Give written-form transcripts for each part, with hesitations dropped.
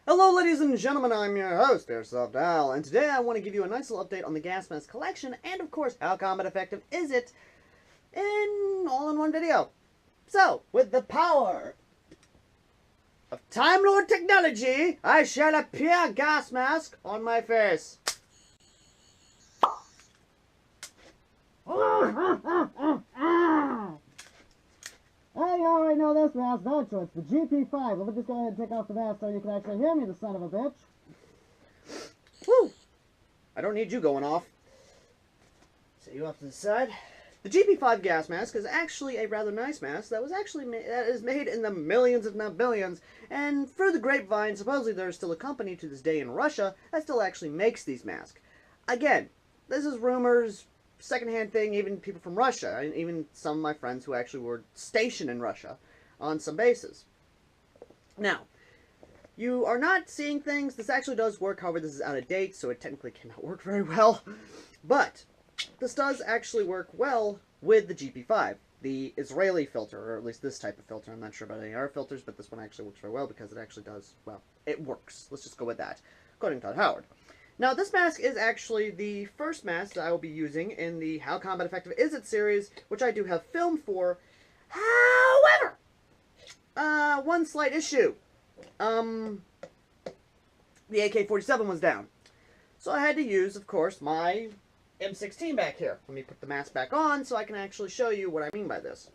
Hello ladies and gentlemen, I'm your host, AirsoftAL, and today I want to give you a nice little update on the gas mask collection, and of course, how combat effective is it, all in one video. So, with the power of Time Lord technology, I shall appear gas mask on my face. Oh, you already know this mask, don't you? It's the GP5. Let me just go ahead and take off the mask so you can actually hear me, the son of a bitch. Woo! I don't need you going off. Set you off to the side. The GP5 gas mask is actually a rather nice mask that is made in the millions, if not billions, and through the grapevine, supposedly there's still a company to this day in Russia that still actually makes these masks. Again, this is rumors, secondhand thing, even people from Russia, and even some of my friends who actually were stationed in Russia on some bases. Now, you are not seeing things. This actually does work, however, this is out of date, so it technically cannot work very well. But this does actually work well with the GP5, the Israeli filter, or at least this type of filter. I'm not sure about any other filters, but this one actually works very well because it actually does, well, it works. Let's just go with that, according to Todd Howard. Now, this mask is actually the first mask that I will be using in the How Combat Effective Is It series, which I do have film for. However, one slight issue. The AK-47 was down. So I had to use, of course, my M16 back here. Let me put the mask back on so I can actually show you what I mean by this.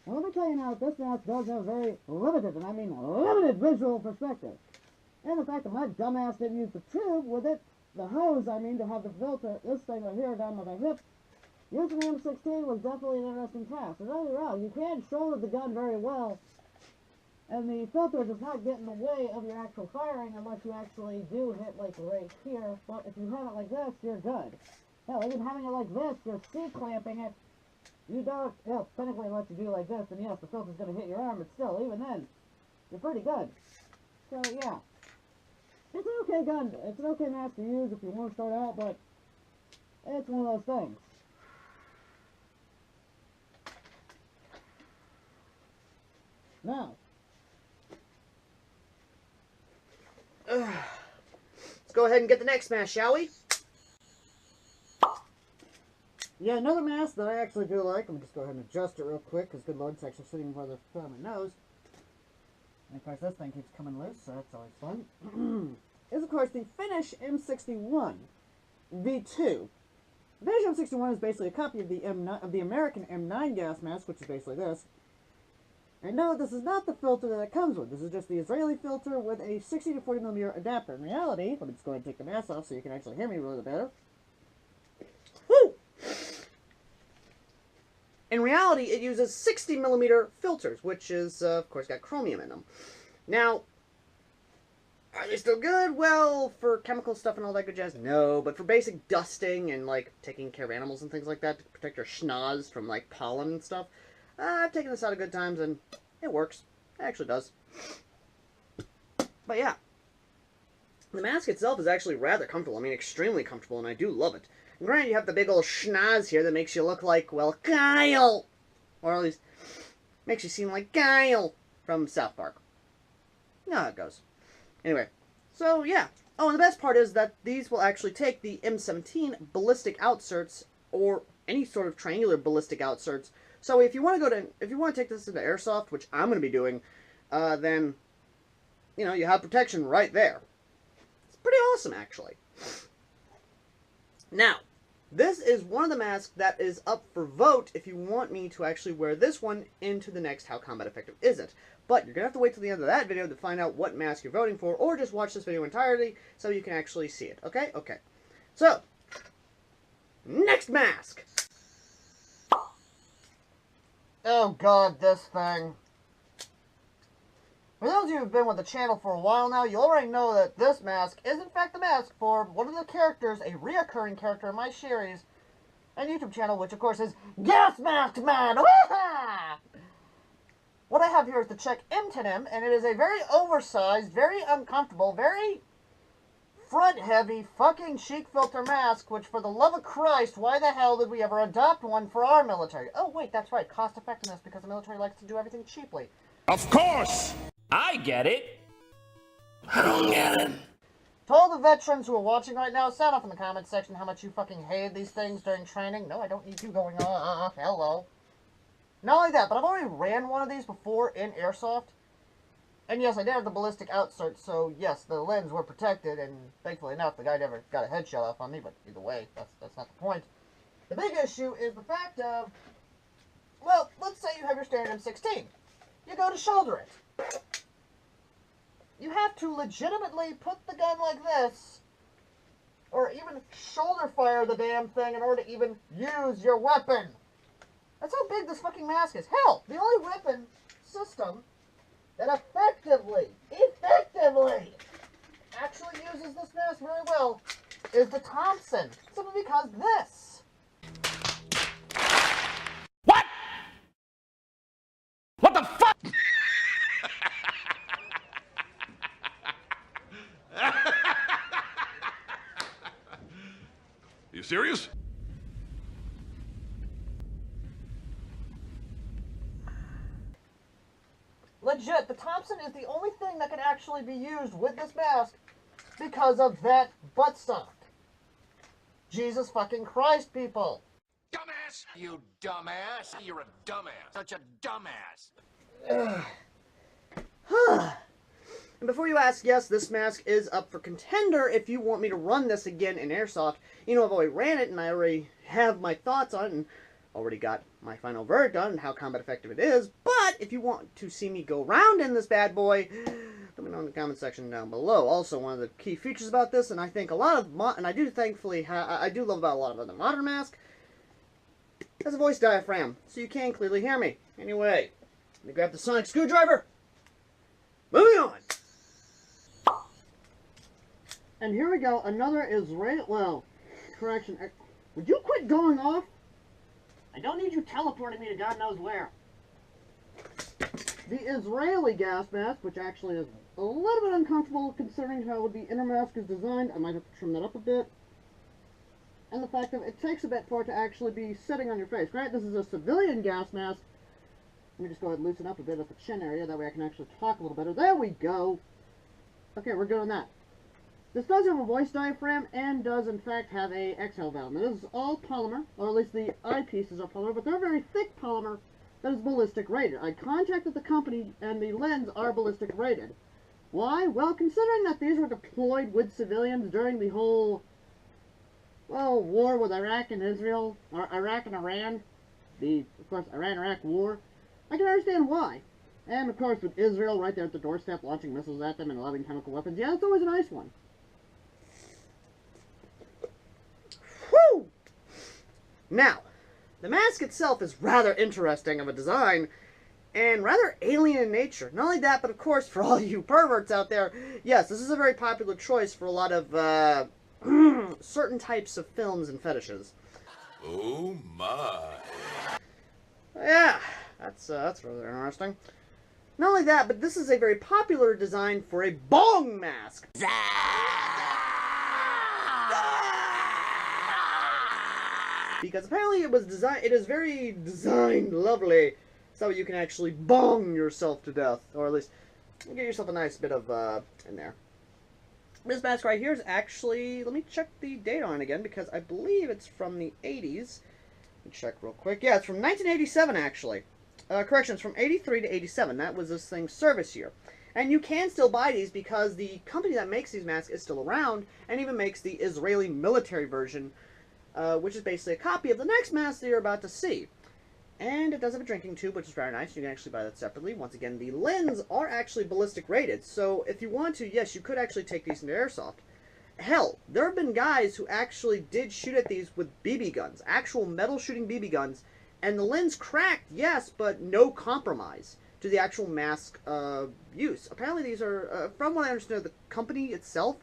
Well, let me tell you now, this mask does have very limited, and I mean limited visual perspective. And the fact that my dumbass didn't use the tube with it, the hose, I mean, to have the filter, this thing right here down by my hip, using the M16 was definitely an interesting task. Don't get me wrong, you can shoulder the gun very well, and the filter does not get in the way of your actual firing unless you actually do hit, like, right here. But if you have it like this, you're good. Hell, even having it like this, you're C-clamping it. You don't, well, technically unless you do like this, then yes, the filter's going to hit your arm, but still, even then, you're pretty good. So, yeah. It's an okay gun. It's an okay mask to use if you want to start out, but it's one of those things. Now, let's go ahead and get the next mask, shall we? yeah, another mask that I actually do like, let me just go ahead and adjust it real quick, because good lord, it's actually sitting where the front of my nose. And of course this thing keeps coming loose, so that's always fun. Is of course the Finnish M61 V2. The Finnish M61 is basically a copy of the American M9 gas mask, which is basically this. And no, this is not the filter that it comes with. This is just the Israeli filter with a 60 to 40 millimeter adapter. In reality, let me just go ahead and take the mask off so you can actually hear me a little bit better. Woo! In reality, it uses 60 millimeter filters, which is, of course, got chromium in them. Now, are they still good? Well, for chemical stuff and all that good jazz, no. But for basic dusting and, like, taking care of animals and things like that to protect your schnoz from, like, pollen and stuff, I've taken this out of good times, and it works. It actually does. But yeah, the mask itself is actually rather comfortable. I mean, extremely comfortable, and I do love it. And granted, you have the big old schnoz here that makes you look like, well, Kyle! Or at least, makes you seem like Kyle from South Park. You know how it goes. Anyway, so yeah. Oh, and the best part is that these will actually take the M17 ballistic outserts, or any sort of triangular ballistic outserts. So if you want to take this into airsoft, which I'm going to be doing, then, you know, you have protection right there. It's pretty awesome, actually. Now, this is one of the masks that is up for vote if you want me to actually wear this one into the next How Combat Effective Is It. But you're going to have to wait till the end of that video to find out what mask you're voting for, or just watch this video entirely so you can actually see it. Okay? Okay. So, next mask! Oh god, this thing. For those of you who've been with the channel for a while now, you already know that this mask is in fact the mask for one of the characters, a reoccurring character in my series and YouTube channel, which of course is Gasmask Man! What I have here is the Czech M10M, and it is a very oversized, very uncomfortable, very front-heavy fucking cheek filter mask, which for the love of Christ, why the hell did we ever adopt one for our military? Oh, wait, that's right, cost-effectiveness, because the military likes to do everything cheaply. Of course! I get it. I don't get it. To all the veterans who are watching right now, sound off in the comments section how much you fucking hated these things during training. No, I don't need you going, hello. Not only that, but I've already ran one of these before in Airsoft. And yes, I did have the ballistic outsert, so yes, the lens were protected, and thankfully enough, the guy never got a headshot off on me, but either way, that's not the point. The big issue is the fact of, well, let's say you have your standard M16. You go to shoulder it. You have to legitimately put the gun like this, or even shoulder fire the damn thing in order to even use your weapon. That's how big this fucking mask is. Hell, the only weapon system that effectively actually uses this mask very well is the Thompson. Simply because this. What? What the fuck? You serious? Legit, the Thompson is the only thing that can actually be used with this mask because of that buttstock. Jesus fucking Christ, people. Dumbass! You dumbass! You're a dumbass! Such a dumbass! And before you ask, yes, this mask is up for contender if you want me to run this again in Airsoft. You know, I've already ran it, and I already have my thoughts on it, and already got my final verdict on and how combat effective it is. But if you want to see me go around in this bad boy, let me know in the comment section down below. Also, one of the key features about this, and I think a lot of, and I do thankfully, I do love about a lot of other modern masks, has a voice diaphragm, so you can clearly hear me. Anyway, let me grab the sonic screwdriver. Moving on. And here we go, another Israeli, well, correction, would you quit going off? I don't need you teleporting me to God knows where. The Israeli gas mask, which actually is a little bit uncomfortable considering how the inner mask is designed. I might have to trim that up a bit. And the fact that it takes a bit for it to actually be sitting on your face. Granted, this is a civilian gas mask. Let me just go ahead and loosen up a bit at the chin area, that way I can actually talk a little better. There we go! Okay, we're good on that. This does have a voice diaphragm and does in fact have a exhale valve. Now this is all polymer, or at least the eyepieces are polymer, but they're very thick polymer that is ballistic rated. I contacted the company and the lens are ballistic rated. Why? Well, considering that these were deployed with civilians during the whole, well, war with Iraq and Israel, or Iraq and Iran, of course, Iran-Iraq war, I can understand why. And of course with Israel right there at the doorstep launching missiles at them and lobbing chemical weapons, yeah, it's always a nice one. Whew! Now, the mask itself is rather interesting of a design and rather alien in nature. Not only that, but of course, for all you perverts out there, yes, this is a very popular choice for a lot of certain types of films and fetishes. Oh my. Yeah, that's rather interesting. Not only that, but this is a very popular design for a bong mask. Because apparently it is very designed lovely, so you can actually bong yourself to death, or at least get yourself a nice bit of, in there. This mask right here is actually, let me check the date on it again, because I believe it's from the 80s. Let me check real quick. Yeah, it's from 1987, actually. Correction, it's from 83 to 87. That was this thing's service year. And you can still buy these because the company that makes these masks is still around, and even makes the Israeli military version, which is basically a copy of the next mask that you're about to see. And it does have a drinking tube, which is very nice. You can actually buy that separately. Once again, the lens are actually ballistic rated, so if you want to, yes, you could actually take these into Airsoft. Hell, there have been guys who actually did shoot at these with BB guns, actual metal shooting BB guns, and the lens cracked, yes, but no compromise to the actual mask use. Apparently these are, from what I understand of the company itself,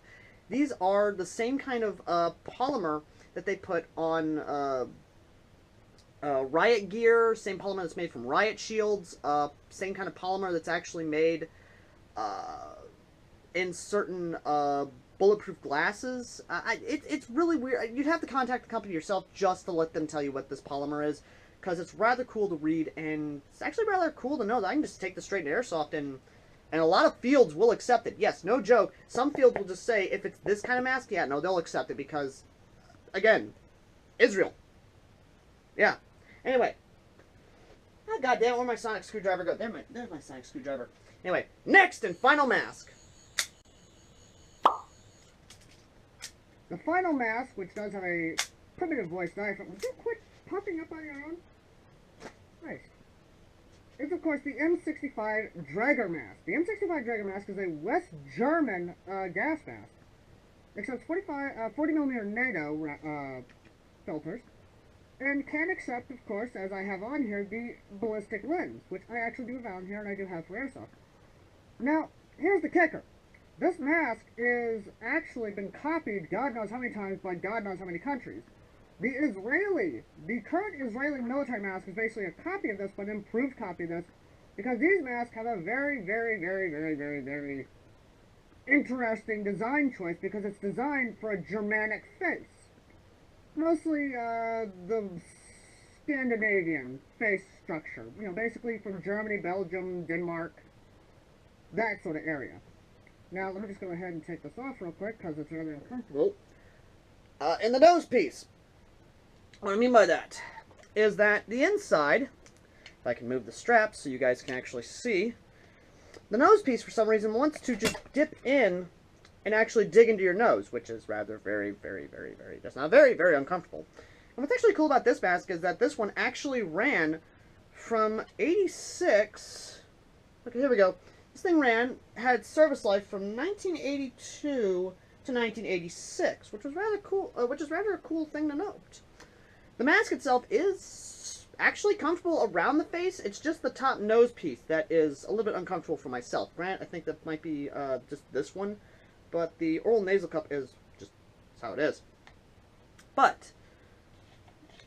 these are the same kind of polymer that they put on riot gear, same polymer that's made from riot shields, same kind of polymer that's actually made in certain bulletproof glasses. It's really weird. You'd have to contact the company yourself just to let them tell you what this polymer is, because it's rather cool to read, and it's actually rather cool to know that I can just take this straight to Airsoft, and a lot of fields will accept it. Yes, no joke. Some fields will just say, if it's this kind of mask, yeah, no, they'll accept it, because, again, Israel. Yeah. Anyway. Oh, goddamn, where'd my sonic screwdriver go? There's my sonic screwdriver. Anyway, next and final mask. The final mask, which does have a primitive voice knife, would you quit popping up on your own? Nice. It's, of course, the M65 Drager mask. The M65 Drager mask is a West German gas mask. Accepts 40mm NATO filters, and can accept, of course, as I have on here, the ballistic lens, which I actually do have on here, and I do have for Airsoft. Now, here's the kicker. This mask is actually been copied God knows how many times by God knows how many countries. The current Israeli military mask is basically a copy of this, but an improved copy of this, because these masks have a very, very, very, very, very, very interesting design choice, because it's designed for a Germanic face. Mostly the Scandinavian face structure. You know, basically from Germany, Belgium, Denmark, that sort of area. Now, let me just go ahead and take this off real quick, because it's really uncomfortable. In the nose piece, what I mean by that is that the inside, if I can move the straps so you guys can actually see, the nose piece for some reason wants to just dip in and actually dig into your nose, which is rather very, very, very, very, just not very, very uncomfortable. And what's actually cool about this mask is that this one actually ran from 86, okay, here we go. This thing had service life from 1982 to 1986, which was rather cool, which is rather a cool thing to note. The mask itself is actually comfortable around the face. It's just the top nose piece that is a little bit uncomfortable for myself. Grant, I think that might be just this one, but the oral nasal cup is just how it is. But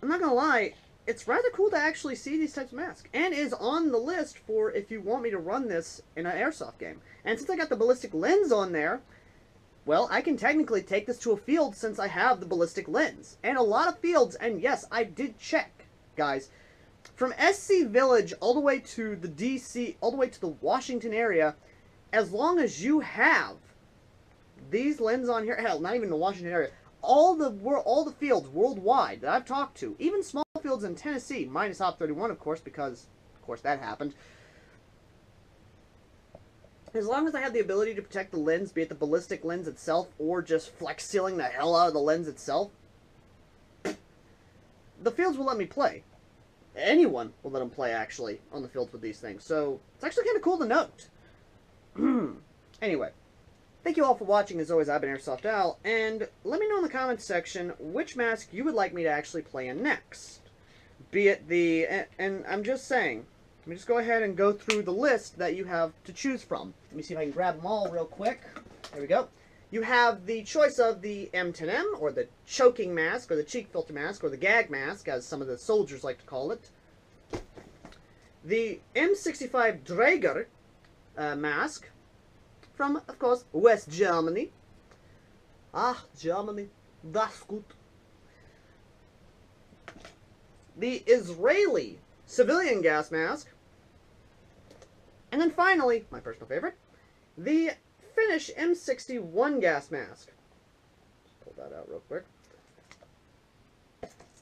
I'm not gonna lie, it's rather cool to actually see these types of masks, and is on the list for if you want me to run this in an Airsoft game. And since I got the ballistic lens on there, well, I can technically take this to a field since I have the ballistic lens. And a lot of fields, and yes, I did check, guys. From SC Village all the way to the DC, all the way to the Washington area, as long as you have these lenses on here, hell, not even the Washington area, all the fields worldwide that I've talked to, even small fields in Tennessee, minus Op 31, of course, because, of course, that happened. As long as I have the ability to protect the lens, be it the ballistic lens itself, or just flex sealing the hell out of the lens itself, the fields will let me play. Anyone will let them play, actually, on the fields with these things. So, it's actually kind of cool to note. Anyway, thank you all for watching. As always, I've been AirsoftAL, and let me know in the comments section which mask you would like me to actually play in next. Be it the... and I'm just saying, let me just go ahead and go through the list that you have to choose from. Let me see if I can grab them all real quick. There we go. You have the choice of the M10M, or the choking mask, or the cheek filter mask, or the gag mask, as some of the soldiers like to call it. The M65 Drager mask, from, of course, West Germany. Ah, Germany, that's good. The Israeli civilian gas mask. And then finally, my personal favorite, the Finnish M61 gas mask. Just pull that out real quick.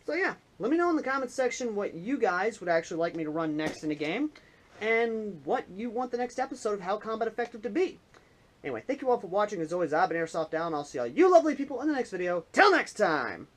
So yeah, let me know in the comments section what you guys would actually like me to run next in a game, and what you want the next episode of How Combat Effective to be. Anyway, thank you all for watching. As always, I've been AirsoftAL, and I'll see all you lovely people in the next video. Till next time!